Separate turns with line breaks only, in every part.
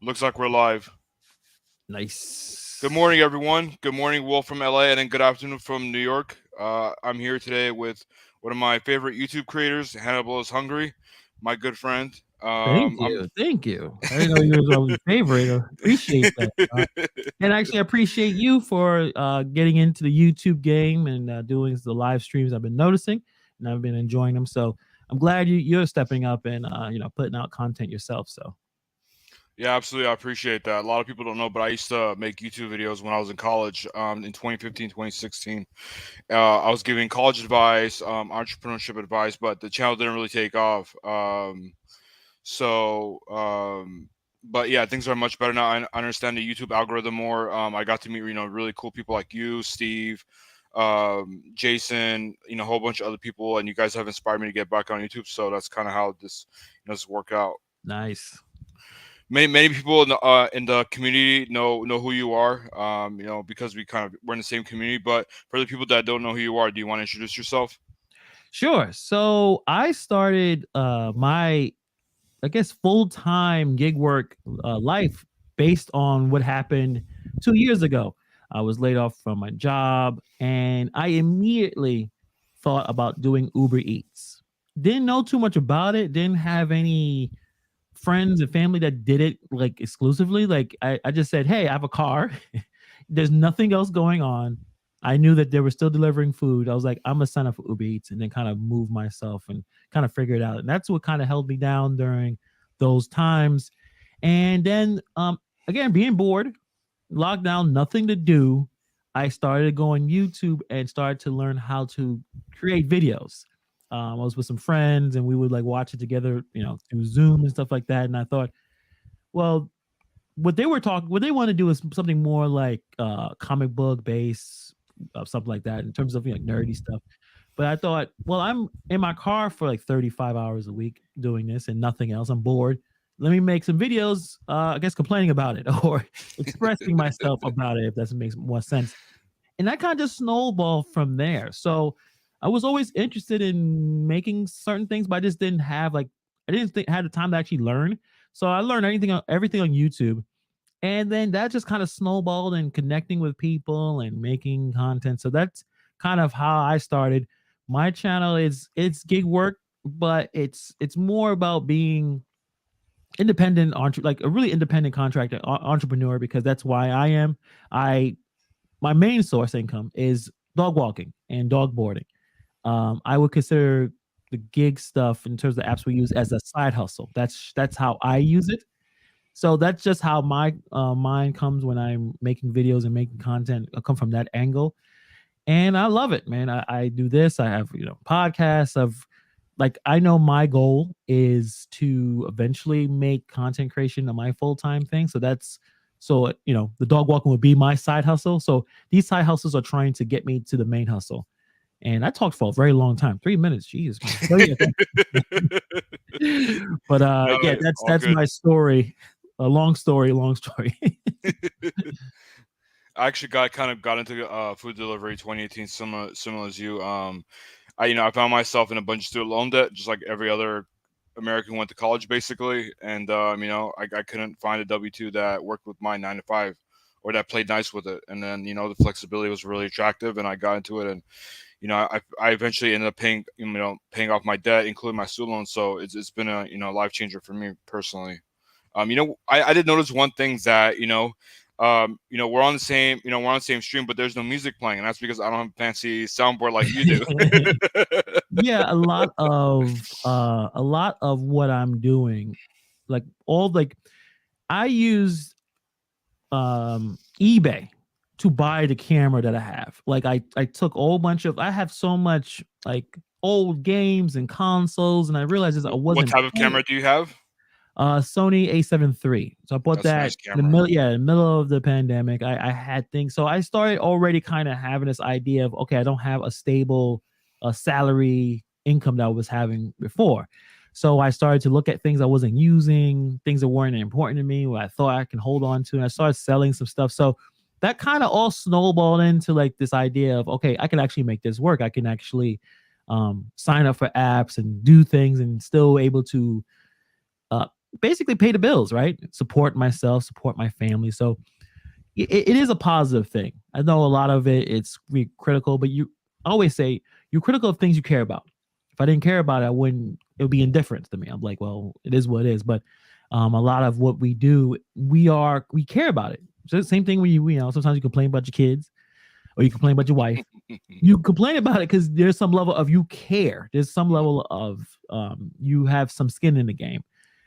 Looks like we're live. Good
Nice.
morning, everyone. Good morning, Wolf from LA, and then good afternoon from New York. I'm here today with one of my favorite YouTube creators, Hannibal is Hungry, my good friend.
Thank
I'm
you. Thank you. I didn't know you was my favorite. I appreciate that. And actually, I appreciate you for getting into the YouTube game and doing the live streams. I've been noticing, and I've been enjoying them. So I'm glad you're stepping up and putting out content yourself. So
Yeah, absolutely. I appreciate that. A lot of people don't know, but I used to make YouTube videos when I was in college in 2015, 2016. I was giving college advice, entrepreneurship advice, but the channel didn't really take off. So, but yeah, things are much better now. I understand the YouTube algorithm more. I got to meet really cool people like you, Steve, Jason, a whole bunch of other people, and you guys have inspired me to get back on YouTube. So that's kind of how this worked out.
nice.
Many people in the community know who you are. Because we're in the same community. But for the people that don't know who you are, do you want to introduce yourself?
Sure. So I started my I guess full time gig work life based on what happened 2 years ago. I was laid off from my job and I immediately thought about doing Uber Eats. Didn't know too much about it, didn't have any friends and family that did it like exclusively. Like I just said, hey, I have a car. There's nothing else going on. I knew that they were still delivering food. I was like, I'm gonna sign up for Uber Eats and then kind of move myself and kind of figure it out. And that's what kind of held me down during those times. And then again, being bored, lockdown, nothing to do. I started going YouTube and started to learn how to create videos. I was with some friends and we would like watch it together, through Zoom and stuff like that. And I thought, well, what they want to do is something more like comic book base, something like that in terms of nerdy stuff. But I thought, well, I'm in my car for like 35 hours a week doing this and nothing else. I'm bored. Let me make some videos, I guess complaining about it or expressing myself about it, if that makes more sense. And that kind of just snowballed from there. So I was always interested in making certain things, but I just didn't have like I didn't think had the time to actually learn. So I learned everything on YouTube, and then that just kind of snowballed and connecting with people and making content. So that's kind of how I started. My channel is it's gig work, but it's more about being independent, like a really independent contractor entrepreneur, because that's why I am. I My main source income is dog walking and dog boarding. I would consider the gig stuff in terms of the apps we use as a side hustle. That's how I use it. So that's just how my mind comes when I'm making videos and making content. I come from that angle, and I love it, man. I do this. I have podcasts. I know my goal is to eventually make content creation my full time thing. So the dog walking would be my side hustle. So these side hustles are trying to get me to the main hustle. And I talked for a very long time, 3 minutes. Jesus, man. So but
No,
yeah,
all
that's
good.
my story. A long story, long story.
I actually got into food delivery 2018, similar as you. I found myself in a bunch of student loan debt, just like every other American went to college basically, and I couldn't find a W-2 that worked with my 9 to 5 or that played nice with it. And then the flexibility was really attractive, and I got into it, and I eventually ended up paying off my debt, including my student loan. So it's been a life changer for me personally. I did notice one thing that we're on the same stream, but there's no music playing, and that's because I don't have a fancy soundboard like you do.
Yeah, a lot of what I'm doing, like I use eBay to buy the camera that I have. Like I took a whole bunch of I have so much like old games and consoles, and I realized this I
What
wasn't
type of
playing.
camera do you have?
Sony A7 III. So I bought
That's a
that
nice camera.
in the middle of the pandemic. I had things. So I started already kind of having this idea of, okay, I don't have a stable salary income that I was having before. So I started to look at things I wasn't using, things that weren't important to me, what I thought I can hold on to. And I started selling some stuff. So that kind of all snowballed into like this idea of, okay, I can actually make this work. I can actually sign up for apps and do things and still able to basically pay the bills, right? Support myself, support my family. So it is a positive thing. I know a lot of it's critical, but you always say you're critical of things you care about. If I didn't care about it, I wouldn't. It would be indifferent to me. I'm like, well, it is what it is. But a lot of what we do, we care about it. So the same thing when you know sometimes you complain about your kids or you complain about your wife. You complain about it because there's some level of you care. There's some level of you have some skin in the game.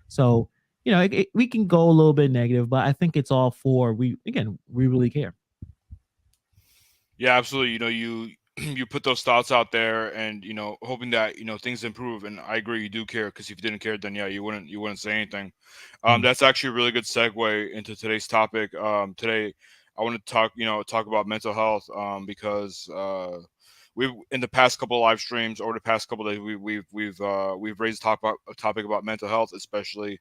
So we can go a little bit negative, but I think it's all for we really care.
Yeah, absolutely. You you put those thoughts out there, and hoping that things improve. And I agree, you do care, because if you didn't care, then yeah, you wouldn't say anything.
Mm,
That's actually a really good segue into today's topic. Today, I want to talk about mental health, because we've in the past couple of live streams, or the past couple of days, we've raised a topic about mental health, especially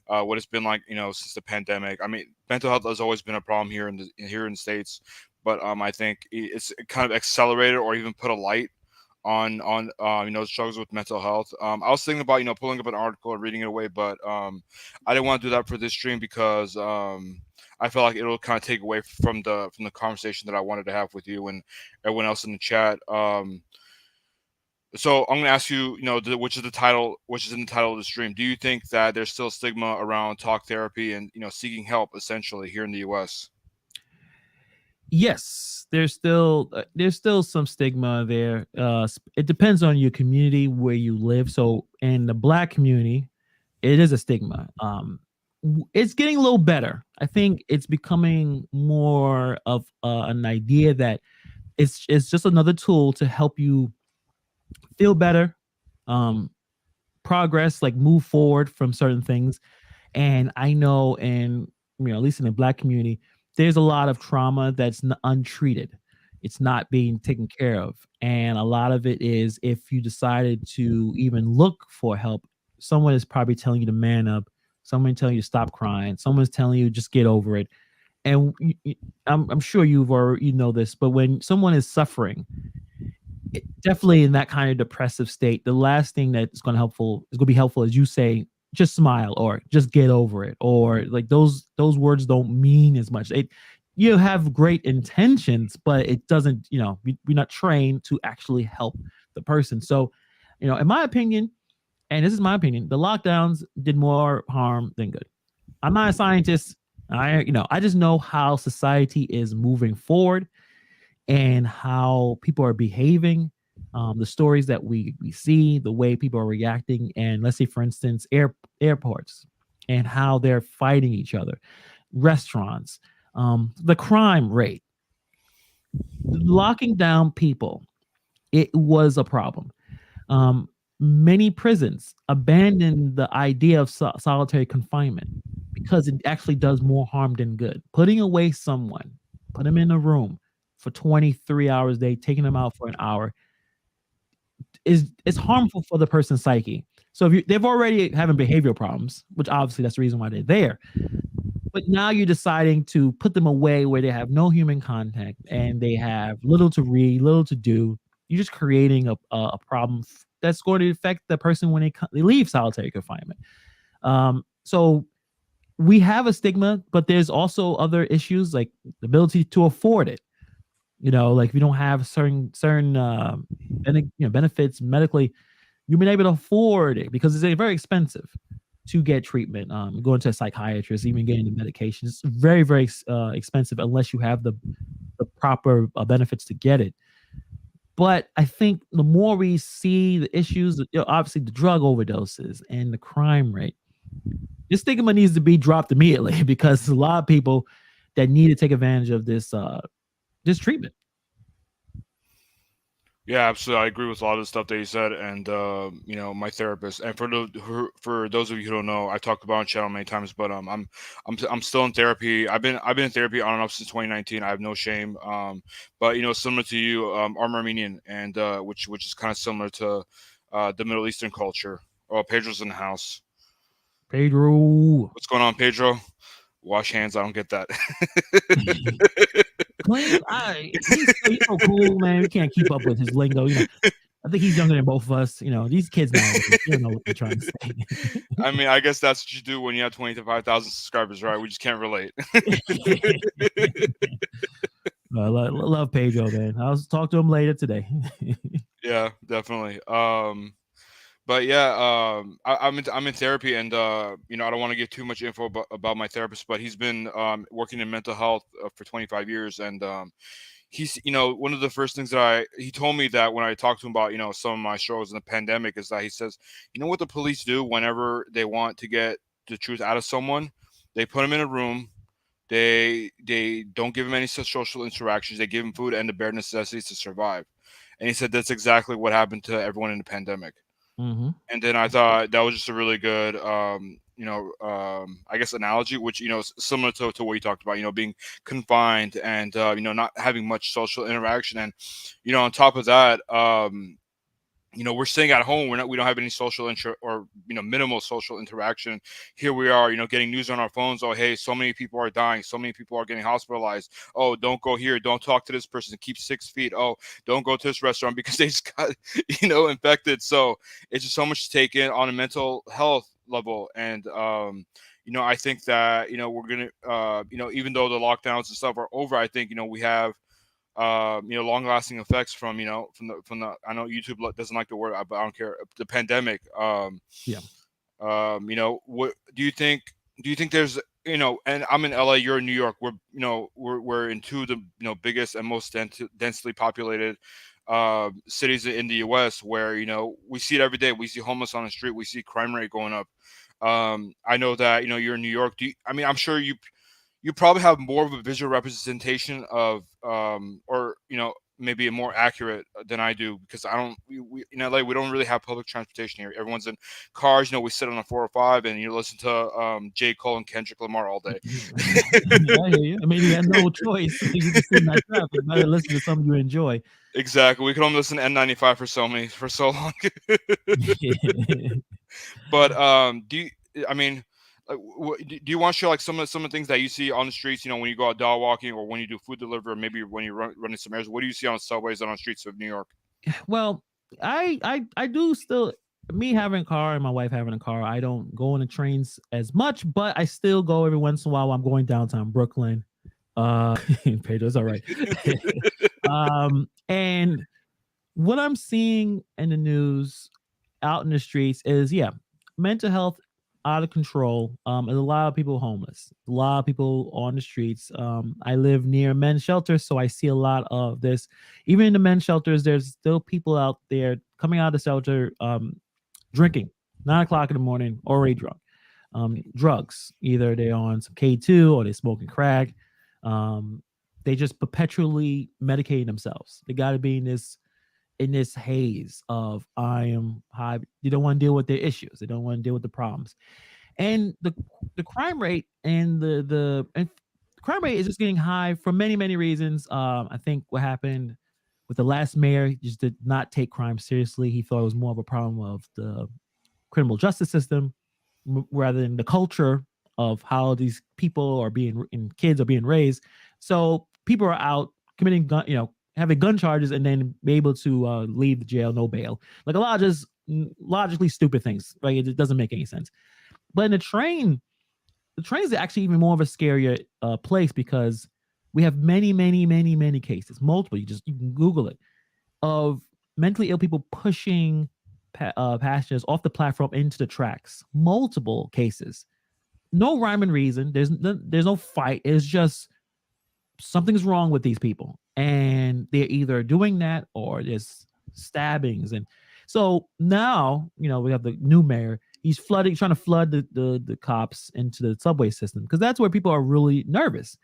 what it's been like since the pandemic. I mean, mental health has always been a problem here in the States, but I think it's kind of accelerated, or even put a light on struggles with mental health. I was thinking about pulling up an article and reading it away, but I didn't want to do that for this stream, because I feel like it'll kind of take away from the conversation that I wanted to have with you and everyone else in the chat. So I'm going to ask you, which is in the title of the stream. Do you think that there's still stigma around talk therapy and seeking help, essentially, here in the U.S.?
yes, there's still some stigma there. It depends on your community where you live. So in the Black community, it is a stigma. It's getting a little better. I think it's becoming more of an idea that it's just another tool to help you feel better, um, progress, like move forward from certain things. And I know, in at least in the Black community, there's a lot of trauma that's untreated. It's not being taken care of, and a lot of it is, if you decided to even look for help, someone is probably telling you to man up. Someone telling you to stop crying. Someone's telling you just get over it. And I'm sure you've already this, but when someone is suffering, definitely in that kind of depressive state, the last thing that's going to be helpful is you say just smile or just get over it, or like those words don't mean as much. You have great intentions, but it doesn't. We're not trained to actually help the person. So, in my opinion, and this is my opinion, the lockdowns did more harm than good. I'm not a scientist. I just know how society is moving forward and how people are behaving, the stories that we see, the way people are reacting, and let's say, for instance, airports and how they're fighting each other, restaurants, the crime rate, locking down people. It was a problem. Many prisons abandoned the idea of solitary confinement because it actually does more harm than good. Putting away someone, put them in a room for 23 hours a day, taking them out for an hour, is harmful for the person's psyche. So if they've already having behavioral problems, which obviously that's the reason why they're there, but now you're deciding to put them away where they have no human contact and they have little to read, little to do. You're just creating a problem that's going to affect the person when they leave solitary confinement. So we have a stigma, but there's also other issues like the ability to afford it. Like if you don't have certain benefits medically, you've been able to afford it because it's very expensive to get treatment. Going to a psychiatrist, even getting the medication, it's very, very expensive unless you have the proper benefits to get it. But I think the more we see the issues, obviously the drug overdoses and the crime rate, this stigma needs to be dropped immediately because a lot of people that need to take advantage of this treatment.
Yeah, absolutely. I agree with a lot of the stuff that you said, and my therapist. And for those of you who don't know, I talked about on channel many times, but I'm still in therapy. I've been in therapy on and off since 2019. I have no shame. But similar to you, I'm Armenian, and which is kind of similar to the Middle Eastern culture. Oh, Pedro's in the house.
Pedro.
What's going on, Pedro? Wash hands. I don't get that.
Clean. He's so cool, man. We can't keep up with his lingo. I think he's younger than both of us. These kids nowadays, you don't know what they're trying to say.
I mean, I guess that's what you do when you have 25,000 subscribers, right? We just can't relate.
Love Pedro, man. I'll talk to him later today.
Yeah, definitely. But yeah, I'm in therapy, and I don't want to give too much info about my therapist, but he's been working in mental health for 25 years, and he's one of the first things that he told me that when I talked to him about some of my struggles in the pandemic is that he says, what the police do whenever they want to get the truth out of someone, they put them in a room. They don't give him any such social interactions. They give him food and the bare necessities to survive. And he said that's exactly what happened to everyone in the pandemic.
Mm-hmm.
And then I thought that was just a really good, I guess analogy, which is similar to what you talked about, being confined and not having much social interaction, and on top of that, we're staying at home. We don't have any social or minimal social interaction. Here we are, getting news on our phones. Oh, hey, so many people are dying. So many people are getting hospitalized. Oh, don't go here. Don't talk to this person. Keep 6 feet. Oh, don't go to this restaurant because they just got infected. So it's just so much to take in on a mental health level. And I think that we're gonna even though the lockdowns and stuff are over, I think we have long lasting effects from the I know YouTube doesn't like the word, but I don't care, the pandemic.
Yeah.
What do you think there's and I'm in LA, you're in New York, we're in two of the biggest and most densely populated cities in the US, where we see it every day. We see homeless on the street, we see crime rate going up. I know that you're in New York. I'm sure you probably have more of a visual representation of or maybe a more accurate than I do, because I don't we in LA we don't really have public transportation here. Everyone's in cars. We sit on a 405 and you listen to J. Cole and Kendrick Lamar all day.
I hear you. I mean, you had no choice. You just sit in that traffic. You better listen to something you enjoy.
Exactly. We can only listen to N95 for so long. But do you? I mean, do you want to share like some of the things that you see on the streets? When you go out dog walking, or when you do food delivery, or maybe when you're running some errands. What do you see on subways and on streets of New York?
Well, I do still, me having a car and my wife having a car, I don't go on the trains as much, but I still go every once in a while while I'm going downtown Brooklyn. Pedro's all right. And what I'm seeing in the news out in the streets is, yeah, mental health out of control. There's a lot of people homeless, a lot of people on the streets. I live near men's shelters, so I see a lot of this. Even in the men's shelters, there's still people out there coming out of the shelter, drinking 9 o'clock in the morning, already drunk. Drugs, either they're on some K2 or they're smoking crack. They just perpetually medicating themselves. They got to be in this haze of I am high. They don't want to deal with their issues. They don't want to deal with the problems. And the crime rate and the crime rate is just getting high for many, many reasons. I think what happened with the last mayor, he just did not take crime seriously. He thought it was more of a problem of the criminal justice system rather than the culture of how these people are being and kids are being raised. So people are out committing having gun charges and then be able to leave the jail, no bail. Like a lot of just logically stupid things. Right? It doesn't make any sense. But in the train is actually even more of a scarier place, because we have many, many, many, many cases, multiple. You can Google it, of mentally ill people pushing passengers off the platform into the tracks. Multiple cases. No rhyme and reason. There's no fight. It's just something's wrong with these people, and they're either doing that or there's stabbings. And so now we have the new mayor. He's trying to flood the cops into the subway system, because that's where people are really nervous.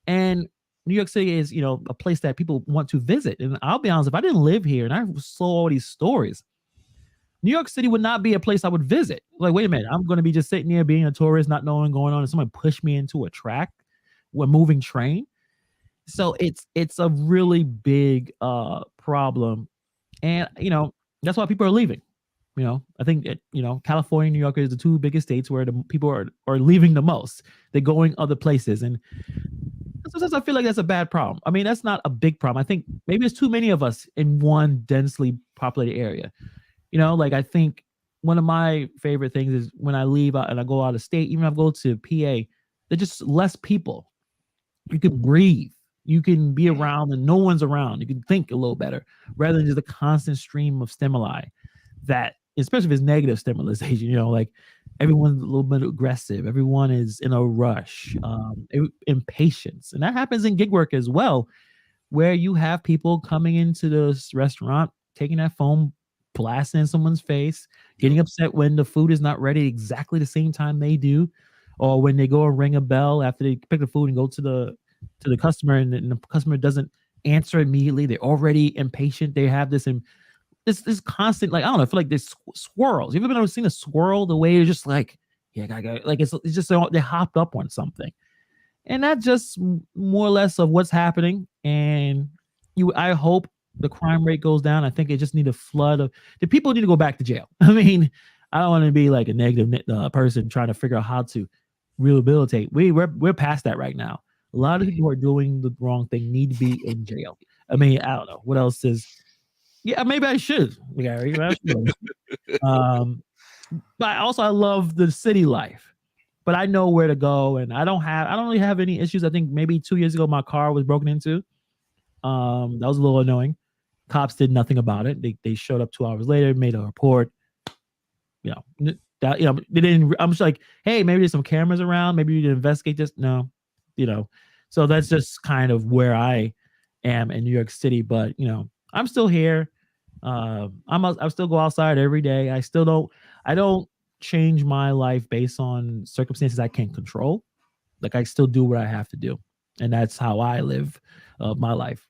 And New York City is a place that people want to visit. And I'll be honest, if I didn't live here and I saw all these stories, New York City would not be a place I would visit. Like, wait a minute, I'm going to be just sitting there being a tourist, not knowing what's going on, and someone push me into a track with a moving train. So it's a really big problem, and that's why people are leaving. I think California and New York is the two biggest states where the people are leaving the most. They're going other places, and sometimes I feel like that's a bad problem. I mean, that's not a big problem. I think maybe it's too many of us in one densely populated area. Like I think one of my favorite things is when I leave out and I go out of state, even if I go to PA, there's just less people. You can breathe. You can be
Mhm.
around and no one's around. You can think a little better rather than just a constant stream of stimuli that, especially if it's negative stimulation, like everyone's a little bit aggressive. Everyone is in a rush, impatience. And that happens in gig work as well, where you have people coming into this restaurant, taking that phone, blasting in someone's face,
Yep.
getting upset when the food is not ready exactly the same time they do, or when they go and ring a bell after they pick the food and go to the customer, and the customer doesn't answer immediately. They're already impatient. They have this constant, like, I don't know, I feel like there's squirrels. You ever seen a squirrel? The way it's just like, yeah, like it's just they hopped up on something, and that's just more or less of what's happening. And I hope the crime rate goes down. I think it just need a flood of the people need to go back to jail. I mean, I don't want to be like a negative person trying to figure out how to rehabilitate. We're past that right now. A lot of people who are doing the wrong thing need to be in jail. I mean, I don't know what else is. Yeah, maybe I should, Gary. I should. Um, but also I love the city life, but I know where to go, and I don't really have any issues. I think maybe 2 years ago my car was broken into. That was a little annoying. Cops did nothing about it. They showed up 2 hours later, made a report. They didn't. I'm just like, hey, maybe there's some cameras around. Maybe you can investigate this. No, you know. So that's just kind of where I am in New York City. But I'm still here. I still go outside every day. I don't change my life based on circumstances I can't control. Like I still do what I have to do, and that's how I live my life.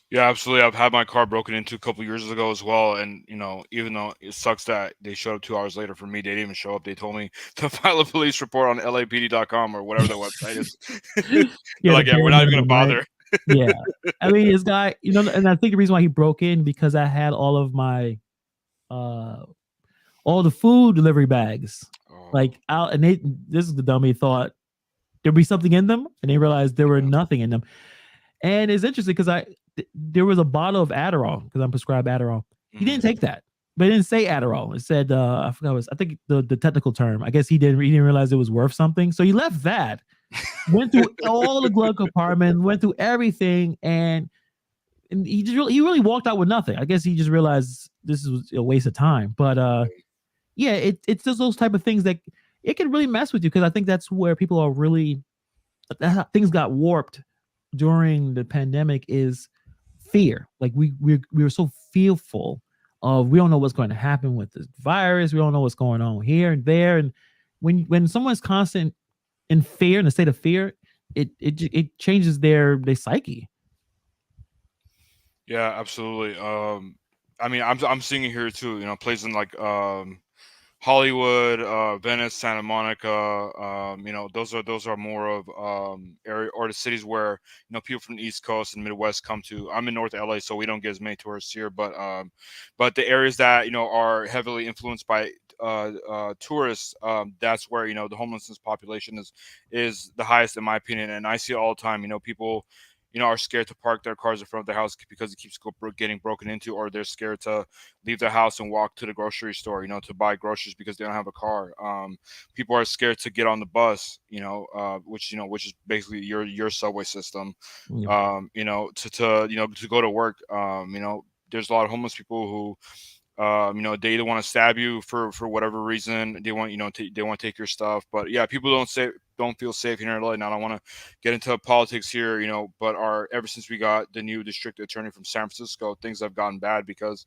Yeah, absolutely. I've had my car broken into a couple years ago as well, and even though it sucks that they showed up 2 hours later for me, they didn't even show up. They told me to file a police report on lapd.com or whatever the website is. They're
Yeah, the
like, yeah, we're
bare
not even gonna
minimum, right?
bother.
Yeah. I mean, this guy, and I think the reason why he broke in because I had all of my uh all the food delivery bags
Oh,
like out, and this is the dummy thought there'd be something in them, and they realized there were
yeah.
nothing in them. And it's interesting because there was a bottle of Adderall because I'm prescribed Adderall. He
Hmm.
didn't take that, but it didn't say Adderall. It said I forgot I think the technical term. I guess he didn't realize it was worth something, so he left that. Went through all the glove compartment, went through everything, and he really walked out with nothing. I guess he just realized this was a waste of time. But yeah, it's just those type of things that it can really mess with you because I think that's where people are really that's how things got warped during the pandemic is fear. Like we were so fearful of we don't know what's going to happen with this virus. We don't know what's going on here and there. And when someone's constant in fear, in a state of fear, it changes their psyche.
Yeah, absolutely. I mean, I'm seeing it here too. Places in like Hollywood, Venice, Santa Monica. Those are more of area or the cities where people from the East Coast and Midwest come to. I'm in North LA, so we don't get as many tourists here, but the areas that are heavily influenced by tourists, that's where the homelessness population is the highest in my opinion, and I see it all the time. People. Are scared to park their cars in front of their house because it keeps getting broken into, or they're scared to leave their house and walk to the grocery store, to buy groceries because they don't have a car. People are scared to get on the bus, which is basically your subway system.
Yeah.
To go to work. There's a lot of homeless people who they either want to stab you for whatever reason. They want they want to take your stuff. But yeah, people don't feel safe here in LA. Now I don't want to get into politics here, but ever since we got the new district attorney from San Francisco, things have gotten bad because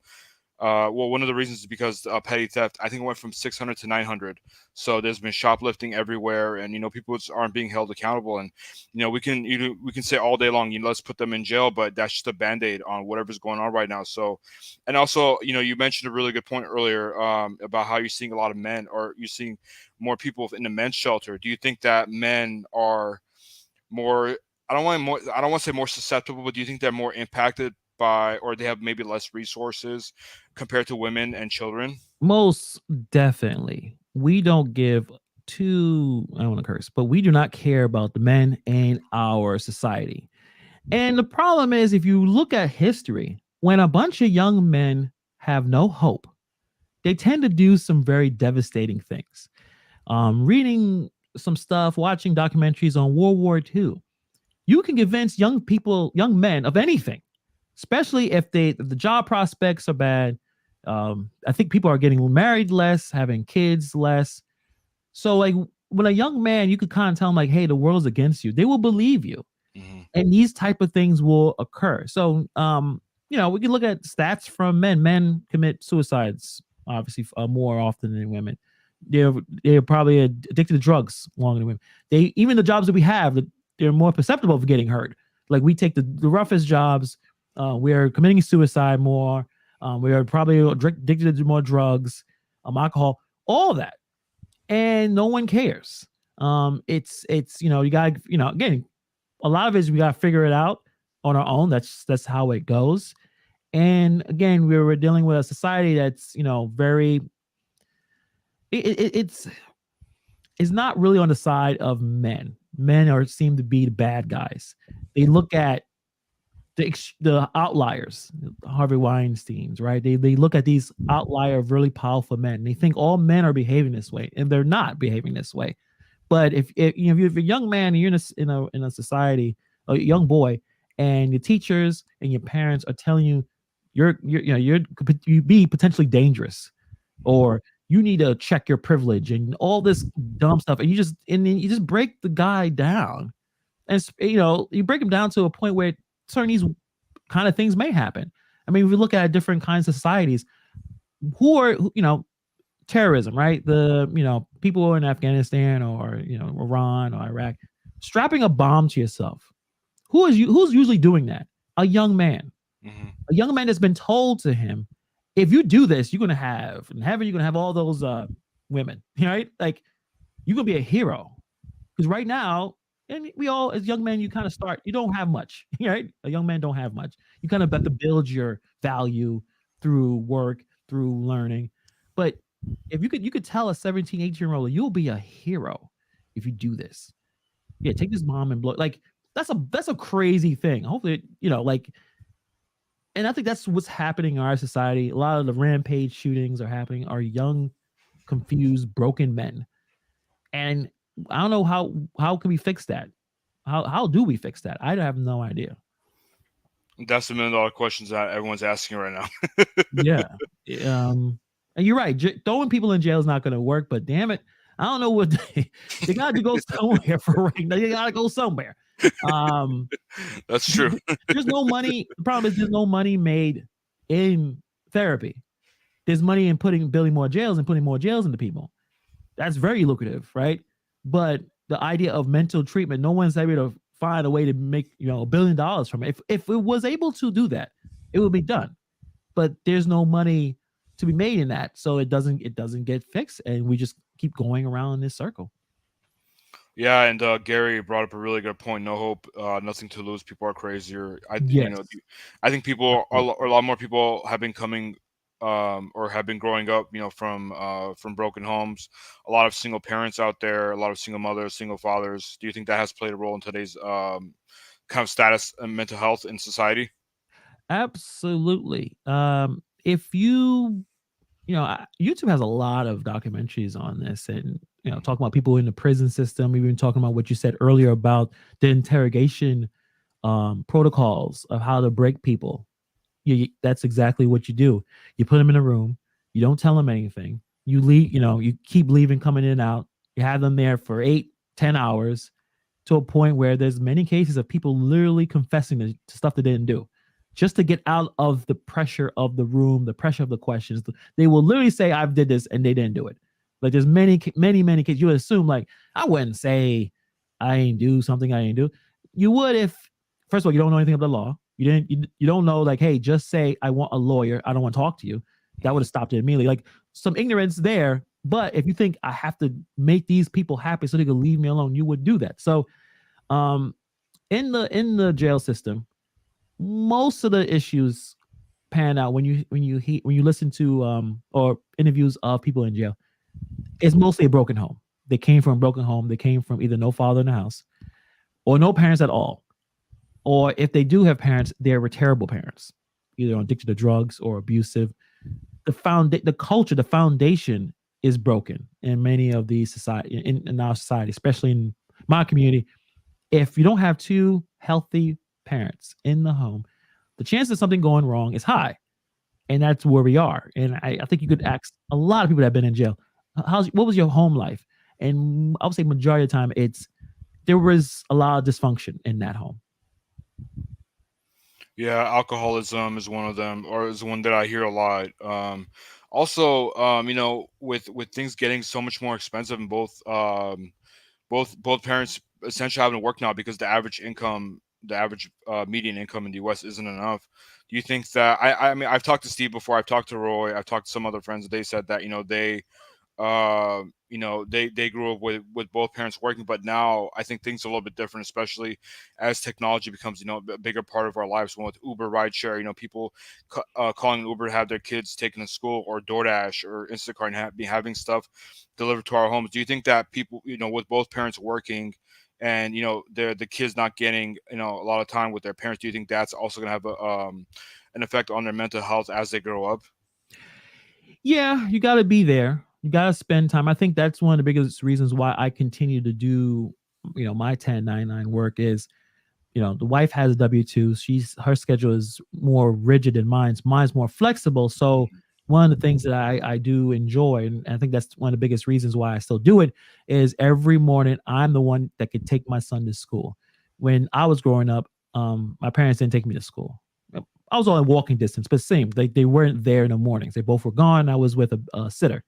well, one of the reasons is because petty theft. I think it went from 600 to 900. So there's been shoplifting everywhere, and people just aren't being held accountable. And we can say all day long, let's put them in jail, but that's just a band-aid on whatever's going on right now. So, and also, you mentioned a really good point earlier about how you're seeing a lot of men, or you're seeing more people in the men's shelter. Do you think that men are more? I don't want to say more susceptible, but do you think they're more impacted by, or they have maybe less resources compared to women and children?
Most definitely. We don't give I don't want to curse, but we do not care about the men in our society. And the problem is, if you look at history, when a bunch of young men have no hope, they tend to do some very devastating things. Reading some stuff, watching documentaries on World War II, you can convince young people, young men of anything, especially if if the job prospects are bad. I think people are getting married less, having kids less. So like when a young man, you could kind of tell them like, hey, the world's against you. They will believe you.
Hmm.
And these type of things will occur. So we can look at stats from men. Men commit suicides obviously more often than women. They're they're probably addicted to drugs longer than women. They even the jobs that we have, they're more susceptible for getting hurt. Like we take the roughest jobs, we are committing suicide more. We are probably addicted to more drugs, alcohol, all that, and no one cares. It's you got again, a lot of it is we got to figure it out on our own. That's how it goes. And again, we were dealing with a society that's very it's not really on the side of men. Men are seem to be the bad guys. They look at the outliers, Harvey Weinstein's, right? They look at these outlier, really powerful men. They think all men are behaving this way, and they're not behaving this way. But if you're a young man and you're in a society, a young boy, and your teachers and your parents are telling you you be potentially dangerous, or you need to check your privilege and all this dumb stuff, and then you just break the guy down, and you break him down to a point where certain these kind of things may happen. I mean, if we look at different kinds of societies, terrorism, right? The people in Afghanistan or Iran or Iraq, strapping a bomb to yourself. Who's usually doing that? A young man.
Hmm.
A young man that's been told to him, if you do this, you're gonna have in heaven, you're gonna have all those women, right? Like you're gonna be a hero. Because right now, and we all as young men, you kind of start, you don't have much, right? A young man don't have much. You kind of have to build your value through work, through learning. But if you could tell a 17, 18-year-old, you'll be a hero if you do this. Yeah, take this bomb and blow. Like that's a crazy thing. Hopefully, like, and I think that's what's happening in our society. A lot of the rampage shootings are happening are young, confused, broken men. And I don't know how can we fix that? How do we fix that? I have no idea.
That's the $1 million questions that everyone's asking right now.
Yeah. And you're right. Throwing people in jail is not going to work. But damn it, I don't know what they got to go somewhere for right now. They got to go somewhere. Um,
That's true.
there's no money. The problem is there's no money made in therapy. There's money in building more jails and putting more jails into people. That's very lucrative, right? But the idea of mental treatment, no one's able to find a way to make $1 billion from it. If it was able to do that, it would be done. But there's no money to be made in that, so it doesn't get fixed, and we just keep going around in this circle.
Yeah, and Gary brought up a really good point. No hope, nothing to lose. People are crazier.
Yes,
I think people a
absolutely.
lot more people have been coming, or have been growing up, from broken homes. A lot of single parents out there, a lot of single mothers, single fathers. Do you think that has played a role in today's kind of status and mental health in society?
Absolutely. If YouTube has a lot of documentaries on this, and talking about people in the prison system. We've been talking about what you said earlier about the interrogation protocols of how to break people. That's exactly what you do. You put them in a room. You don't tell them anything. You leave. You keep leaving, coming in and out. You have them there for 8, 10 hours, to a point where there's many cases of people literally confessing to stuff they didn't do, just to get out of the pressure of the room, the pressure of the questions. They will literally say, "I've did this," and they didn't do it. Like there's many cases. You would assume like I wouldn't say I ain't do something I ain't do. You would if first of all you don't know anything about the law. You don't know like, hey, just say I want a lawyer. I don't want to talk to you. That would
Mhm.
have stopped it immediately. Like some ignorance there. But if you think I have to make these people happy so they can leave me alone, you would do that. So um in the jail system, most of the issues pan out when you listen to or interviews of people in jail. It's mostly a broken home. They came from a broken home. They came from either no father in the house or no parents at all. Or if they do have parents, they're terrible parents. either addicted to drugs or abusive. The culture, the foundation is broken in many of these society in our society, especially in my community. If you don't have two healthy parents in the home, the chance of something going wrong is high, and that's where we are. And I think you could ask a lot of people that have been in jail, what was your home life? And I would say majority of the time, it's there was a lot of dysfunction in that home.
Yeah, alcoholism is one of them, or is one that I hear a lot. Also, with things getting so much more expensive, and both parents essentially having to work now because the average median income in the U.S. isn't enough. Do you think that I mean, I've talked to Steve before, I've talked to Roy, I've talked to some other friends, and they said that they grew up with both parents working, but now I think things are a little bit different, especially as technology becomes a bigger part of our lives. One with Uber rideshare, people calling Uber to have their kids taken to school, or DoorDash or Instacart, and be having stuff delivered to our homes. Do you think that people, with both parents working, and the kids not getting a lot of time with their parents, do you think that's also going to have an effect on their mental health as they grow up?
Yeah, you got to be there. You got to spend time. I think that's one of the biggest reasons why I continue to do, my 1099 work is, the wife has a W-2. Her schedule is more rigid than mine's. Mine's more flexible. So one of the things that I do enjoy, and I think that's one of the biggest reasons why I still do it, is every morning I'm the one that could take my son to school. When I was growing up, my parents didn't take me to school. I was only walking distance, but same. They weren't there in the mornings. They both were gone. I was with a sitter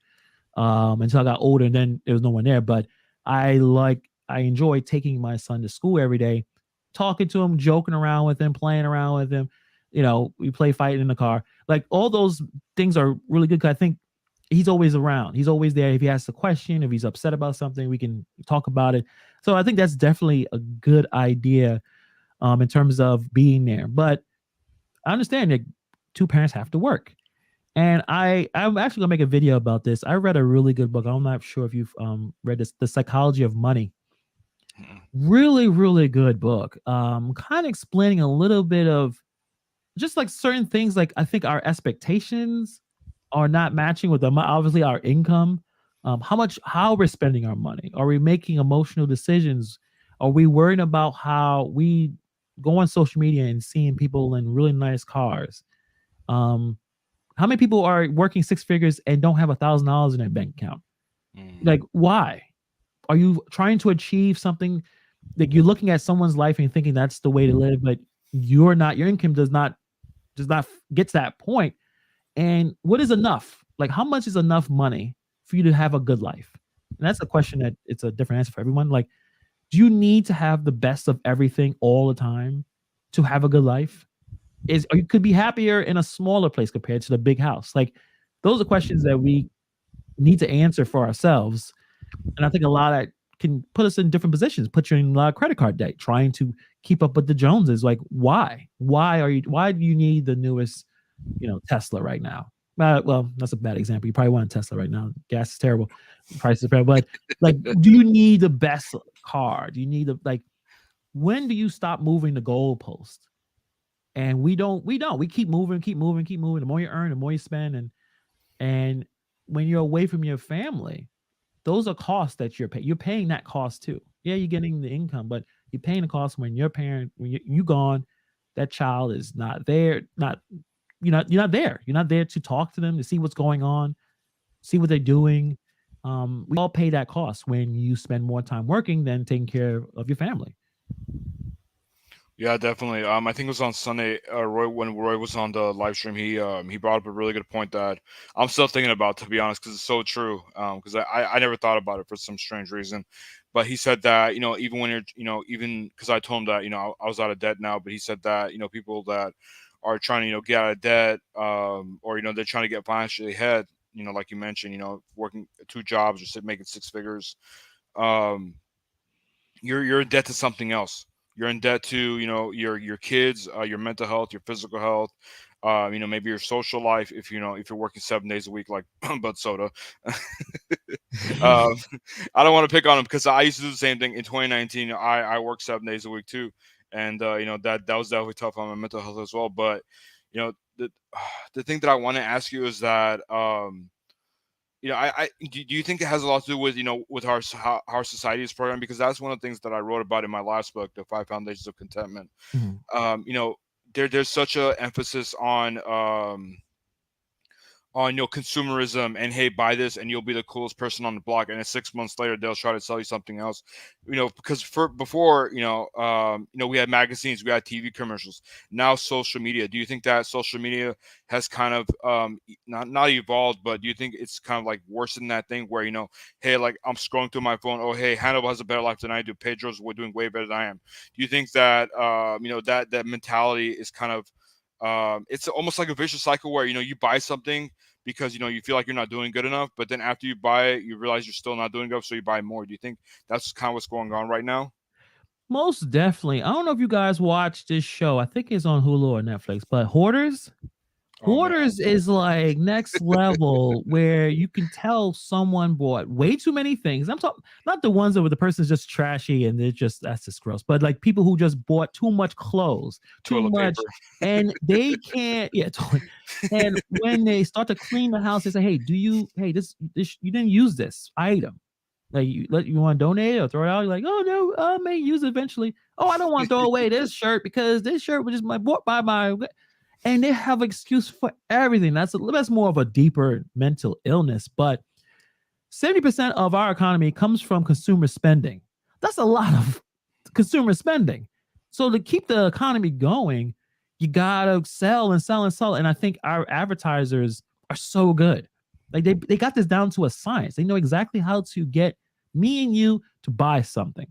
until I got older, and then there was no one there. But I enjoy taking my son to school every day, talking to him, joking around with him, playing around with him. We play fighting in the car. Like all those things are really good because I think he's always around. He's always there. If he asks a question, if he's upset about something, we can talk about it. So I think that's definitely a good idea in terms of being there. But I understand that two parents have to work. And I'm actually gonna make a video about this. I read a really good book. I'm not sure if you've read this, The Psychology of Money. Really, really good book. Kind of explaining a little bit of just like certain things. Like I think our expectations are not matching with them. Obviously, our income. How we're spending our money. Are we making emotional decisions? Are we worrying about how we go on social media and seeing people in really nice cars? Um, how many people are working six figures and don't have $1,000 in their bank account?
Mm.
Like, why? Are you trying to achieve something? Like you're looking at someone's life and thinking that's the way to live, but you're not. Your income does not get to that point. And what is enough? Like, how much is enough money for you to have a good life? And that's a question that it's a different answer for everyone. Like, do you need to have the best of everything all the time to have a good life? Or you could be happier in a smaller place compared to the big house. Like, those are questions that we need to answer for ourselves. And I think a lot of that can put us in different positions, put you in a lot of credit card debt, trying to keep up with the Joneses. Like, why? Why do you need the newest, Tesla right now? Well, that's a bad example. You probably want a Tesla right now. Gas is terrible. Prices are terrible. But like, do you need the best car? Do you need when do you stop moving the goalpost? And we don't. We keep moving, keep moving, keep moving. The more you earn, the more you spend. And when you're away from your family, those are costs that you're paying. You're paying that cost too. Yeah, you're getting the income, but you're paying the cost when your parent, when you gone, that child is not there. Not you're not there. You're not there to talk to them, to see what's going on, see what they're doing. We all pay that cost when you spend more time working than taking care of your family.
Yeah, definitely. I think it was on Sunday. Roy, when Roy was on the live stream, he brought up a really good point that I'm still thinking about, to be honest, because it's so true. Because I never thought about it for some strange reason, but he said that even when you're even because I told him that I was out of debt now, but he said that people that are trying to get out of debt, or they're trying to get financially ahead, like you mentioned, working two jobs or making six figures, um, you're in debt to something else. You're in debt to your kids, your mental health, your physical health, maybe your social life. If you're working 7 days a week like Bud Soda. um, I don't want to pick on him because I used to do the same thing in 2019. I worked 7 days a week too, and that was definitely tough on my mental health as well. But the the thing that I want to ask you is that do you think it has a lot to do with with how our society is programmed? Because that's one of the things that I wrote about in my last book, The Five Foundations of Contentment.
Mhm.
You know, there's such a emphasis on consumerism and hey, buy this and you'll be the coolest person on the block, and then 6 months later they'll try to sell you something else. Because for before, we had magazines, we had TV commercials. Now social media. Do you think that social media has kind of not evolved, but do you think it's kind of like worse than that thing where hey, like I'm scrolling through my phone, oh hey, Hannibal has a better life than I do, Pedro's doing way better than I am? Do you think that that mentality is kind of it's almost like a vicious cycle where you buy something because you feel like you're not doing good enough, but then after you buy it, you realize you're still not doing good, so you buy more? Do you think that's kind of what's going on right now?
Most definitely. I don't know if you guys watch this show. I think it's on Hulu or Netflix, but Hoarders.
Oh man.
Hoarders is like next level where you can tell someone bought way too many things. I'm talking not the ones that where the person's just trashy and they're just that's just gross, but like people who just bought too much clothes, too
Toilet paper.
much, and they can't, yeah, totally. And when they start to clean the house, they say, "Hey, hey, this you didn't use this item. Like you want to donate it or throw it out?" You're like, "Oh no, I may use it eventually. Oh, I don't want to throw away this shirt because this shirt was just my bought by my," and they have excuse for everything. That's more of a deeper mental illness. But 70% of our economy comes from consumer spending. That's a lot of consumer spending. So to keep the economy going, you gotta sell and sell and sell. And I think our advertisers are so good. Like they got this down to a science. They know exactly how to get me and you to buy something.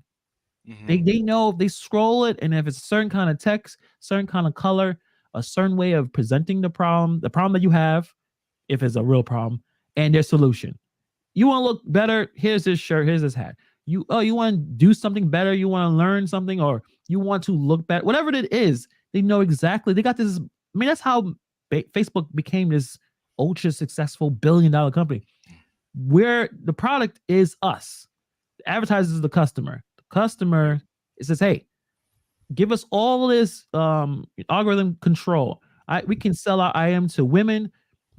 Hmm.
They know if they scroll it, and if it's a certain kind of text, certain kind of color, a certain way of presenting the problem that you have, if it's a real problem, and their solution. You want to look better? Here's this shirt. Here's this hat. You want to do something better? You want to learn something, or you want to look better? Whatever it is, they know exactly. They got this. I mean, that's how Facebook became this ultra successful $1 billion company. Where the product is us, the advertiser is the customer. The customer, it says, "Hey, give us all this algorithm control. We can sell our item to women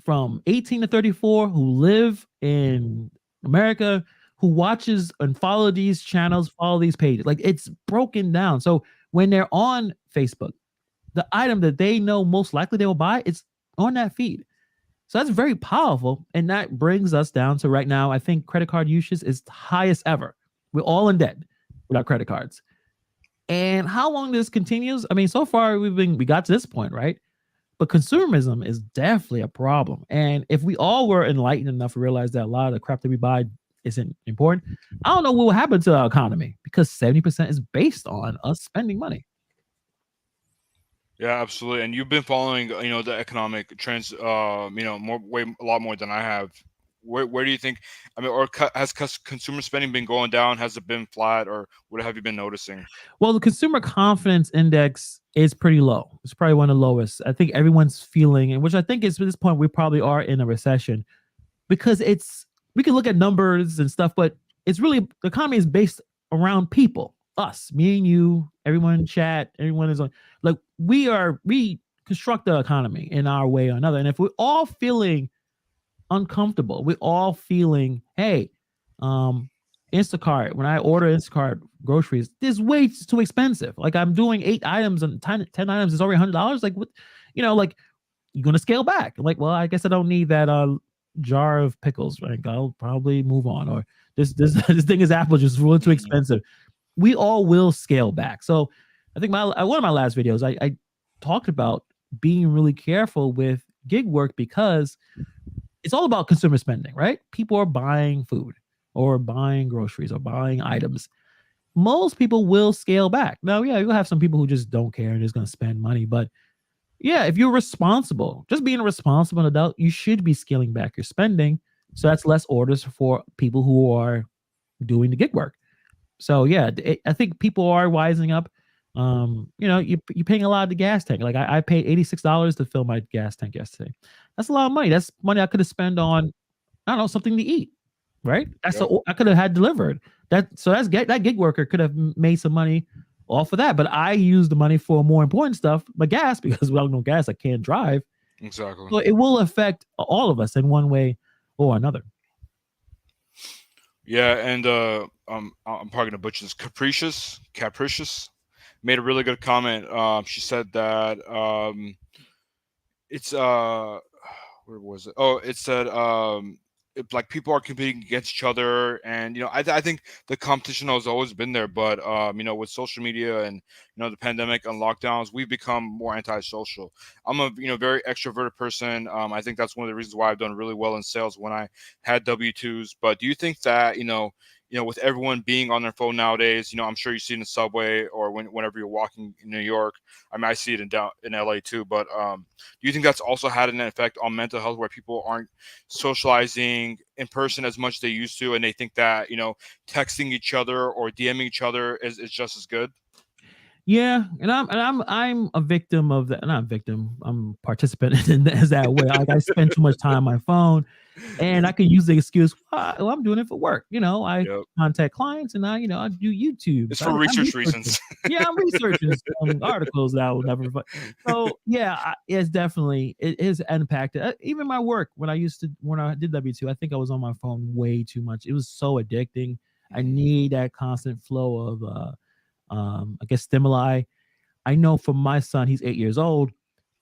from 18 to 34 who live in America, who watches and follow these channels, follow these pages." Like it's broken down. So when they're on Facebook, the item that they know most likely they will buy, it's on that feed. So that's very powerful. And that brings us down to right now, I think credit card usage is the highest ever. We're all in debt with our credit cards. And how long this continues, I mean, so far we got to this point, right? But consumerism is definitely a problem. And if we all were enlightened enough to realize that a lot of the crap that we buy isn't important, I don't know what will happen to our economy because 70% is based on us spending money.
Yeah, absolutely. And you've been following, the economic trends, a lot more than I have. Where do you think? I mean, or has consumer spending been going down? Has it been flat, or what have you been noticing?
Well, the consumer confidence index is pretty low. It's probably one of the lowest. I think everyone's feeling, and which I think is at this point we probably are in a recession because we can look at numbers and stuff, but it's really the economy is based around people, us, me and you, everyone in chat, everyone is on like we construct the economy in our way or another. And if we're all feeling uncomfortable, we're all feeling, hey, um, Instacart, when I order Instacart groceries, this way too expensive. Like I'm doing 8 items and 10 items is already $100. Like what, like you're gonna scale back. I'm like, well, I guess I don't need that jar of pickles. Right? I'll probably move on. Or this this thing is apple juice, really too
Mhm.
expensive. We all will scale back. So I think one of my last videos, I talked about being really careful with gig work because it's all about consumer spending, right? People are buying food or buying groceries or buying items. Most people will scale back. Now, yeah, you'll have some people who just don't care and just going to spend money, but yeah, if you're responsible, just being a responsible adult, you should be scaling back your spending. So that's less orders for people who are doing the gig work. So yeah, I think people are wising up. You're paying a lot of the gas tank. Like I paid $86 to fill my gas tank yesterday. That's a lot of money. That's money I could have spent on, I don't know, something to eat. Right?
Yep.
I could have had delivered. That gig worker could have made some money off of that. But I used the money for more important stuff, like gas, because without no gas, I can't drive.
Exactly.
So it will affect all of us in one way or another.
Yeah, and I'm probably gonna butcher this. Capricious made a really good comment. She said that it's where was it? Oh, it said like people are competing against each other, and I think the competition has always been there, but with social media and the pandemic and lockdowns, we've become more antisocial. I'm a very extroverted person. I think that's one of the reasons why I've done really well in sales when I had W-2s. But do you think that with everyone being on their phone nowadays, I'm sure you see it in the subway or whenever you're walking in New York. I mean, I see it in LA too, but do you think that's also had an effect on mental health where people aren't socializing in person as much as they used to, and they think that texting each other or DMing each other is just as good?
Yeah, and I'm a victim of that. Not a victim. I'm a participant in that way. Like I spend too much time on my phone, and I can use the excuse, well, I'm doing it for work. I
Yep.
contact clients and I do YouTubes.
It's for
I'm
research
researching.
reasons.
Yeah, I'm researching some articles that I will never. So yeah, it's definitely it is impacted. Even my work when I did W-2, I think I was on my phone way too much. It was so addicting. I
Mhm.
need that constant flow of I guess stimuli. I know for my son, he's 8 years old,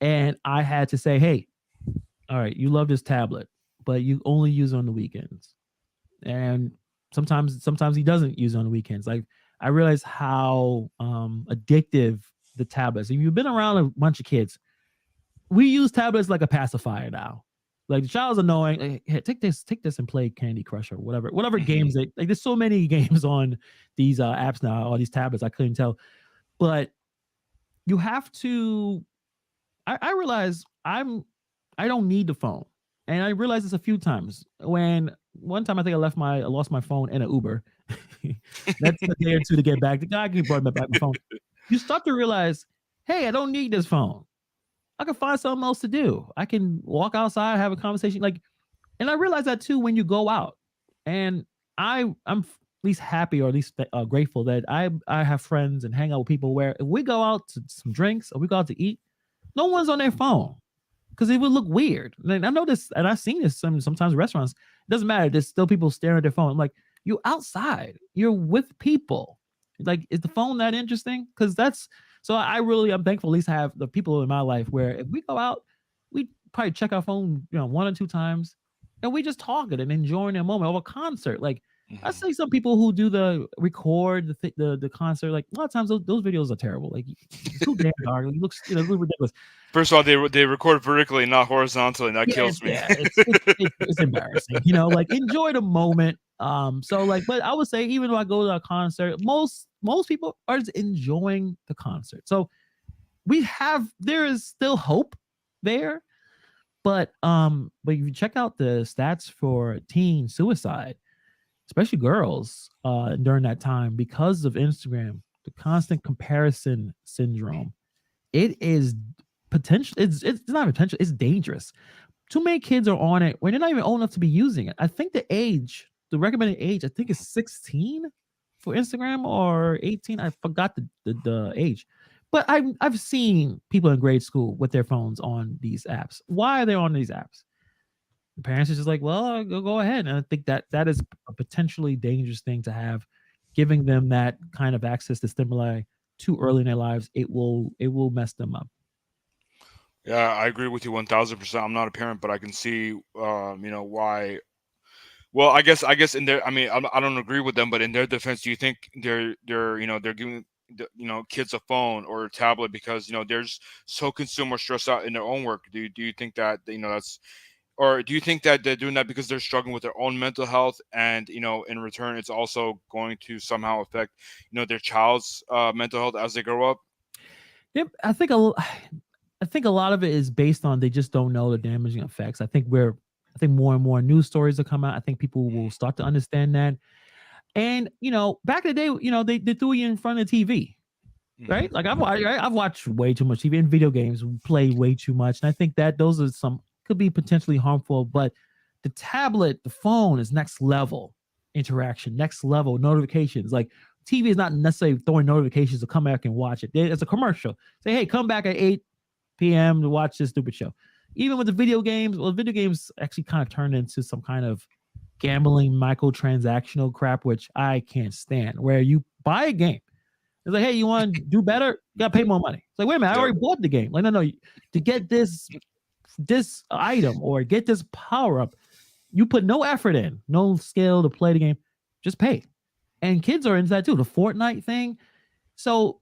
and I had to say, hey, all right, you love this tablet, but you only use it on the weekends. And sometimes he doesn't use it on the weekends. Like I realize how addictive the tablets. If you've been around a bunch of kids, we use tablets like a pacifier now. Like the child's annoying. Like, hey, take this and play Candy Crush or whatever
Mhm.
games like. There's so many games on these apps now, all these tablets. I couldn't tell, but you have to I realize I don't need the phone. And I realized this a few times. When one time I think I lost my phone in an Uber. That took a day or two to get back. The guy brought me back my phone. You start to realize, hey, I don't need this phone. I can find something else to do. I can walk outside, have a conversation. And I realize that too when you go out. And I'm at least happy or at least grateful that I have friends and hang out with people where if we go out to some drinks or we go out to eat, no one's on their phone because it would look weird. And I know this, and I've seen this sometimes restaurants. It doesn't matter. There's still people staring at their phone. I'm like, you outside. You're with people. Like, is the phone that interesting? Because that's so. I'm thankful. At least have the people in my life where if we go out, we probably check our phone, one or two times, and we just talking and enjoying a moment of a concert. Like I
Mhm.
see some people who do the record the concert. Like a lot of times those videos are terrible. Like it's too damn dark. It looks it looks ridiculous.
First of all, they record vertically, not horizontally, and that
Yeah,
kills me.
it's embarrassing, like enjoy the moment. So like, but I would say even though I go to a concert, most people are just enjoying the concert. So there is still hope there, but if you check out the stats for teen suicide, especially girls, during that time because of Instagram, the constant comparison syndrome, it is potential. It's not potential. It's dangerous. Too many kids are on it when they're not even old enough to be using it. I think the recommended age, I think is 16 for Instagram or 18. I forgot the age. But I've seen people in grade school with their phones on these apps. Why are they on these apps? The parents are just like, well, go ahead. And I think that is a potentially dangerous thing to have, giving them that kind of access to stimuli too early in their lives. It will mess them up.
Yeah, I agree with you 1000%. I'm not a parent, but I can see, why. Well, I guess in their, I mean, I don't agree with them, but in their defense, do you think they're giving kids a phone or a tablet because they're just so consumed or stressed out in their own work? Do you think that that's, or do you think that they're doing that because they're struggling with their own mental health, and in return, it's also going to somehow affect their child's mental health as they grow up?
Yep, I think a lot of it is based on they just don't know the damaging effects. I think more and more news stories will come out. I think people will start to understand that. And back in the day, they threw you in front of the TV,
Hmm.
right? Like I've watched way too much TV and video games, play way too much, and I think that those are some could be potentially harmful. But the tablet, the phone is next level interaction, next level notifications. Like TV is not necessarily throwing notifications to come back and watch it. It's a commercial. Say, hey, come back at 8 p.m. to watch this stupid show. even with the video games, well, video games actually kind of turned into some kind of gambling microtransactional crap, which I can't stand, where you buy a game. It's like, hey, you want to do better? You got to pay more money. It's like, wait a minute, I
Yep.
already bought the game. Like, no, no, to get this item or get this power up, you put no effort in, no skill to play the game, just pay. And kids are into that too. The Fortnite thing. So